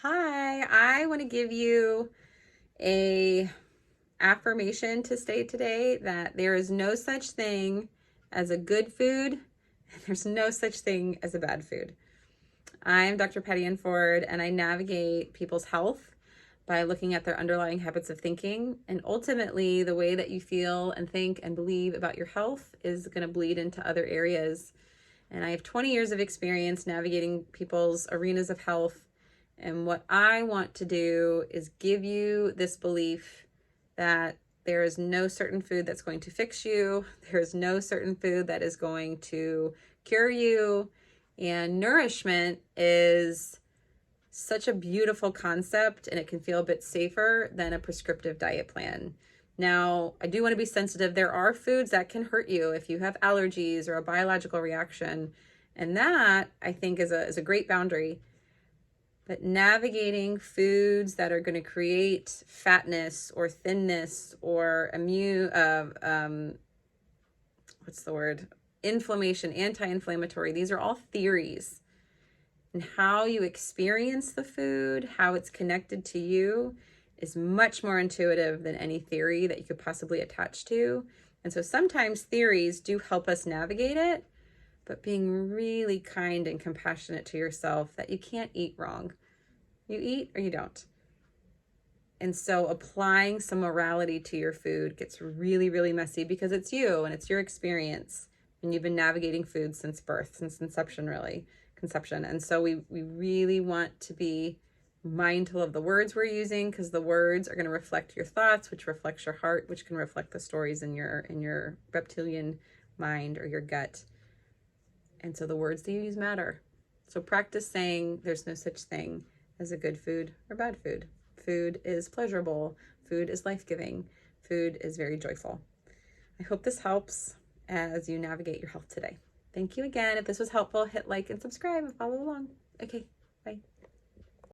Hi, I want to give you a affirmation to say today that there is no such thing as a good food, and there's no such thing as a bad food. I'm Dr. Patty Ann Ford, and I navigate people's health by looking at their underlying habits of thinking. And ultimately, the way that you feel and think and believe about your health is going to bleed into other areas. And I have 20 years of experience navigating people's arenas of health. And what I want to do is give you this belief that there is no certain food that's going to fix you. There is no certain food that is going to cure you. And nourishment is such a beautiful concept, and it can feel a bit safer than a prescriptive diet plan. Now, I do want to be sensitive. There are foods that can hurt you if you have allergies or a biological reaction. And that, I think, is a great boundary. But navigating foods that are going to create fatness or thinness or inflammation, anti-inflammatory, these are all theories. And how you experience the food, how it's connected to you, is much more intuitive than any theory that you could possibly attach to. And so sometimes theories do help us navigate it, but being really kind and compassionate to yourself that you can't eat wrong. You eat or you don't. And so applying some morality to your food gets really, really messy because it's you and it's your experience. And you've been navigating food since birth, since conception. And so we really want to be mindful of the words we're using, because the words are going to reflect your thoughts, which reflects your heart, which can reflect the stories in your reptilian mind or your gut. And so the words that you use matter. So practice saying there's no such thing as a good food or bad food. Food is pleasurable. Food is life-giving. Food is very joyful. I hope this helps as you navigate your health today. Thank you again. If this was helpful, hit like and subscribe and follow along. Okay, bye.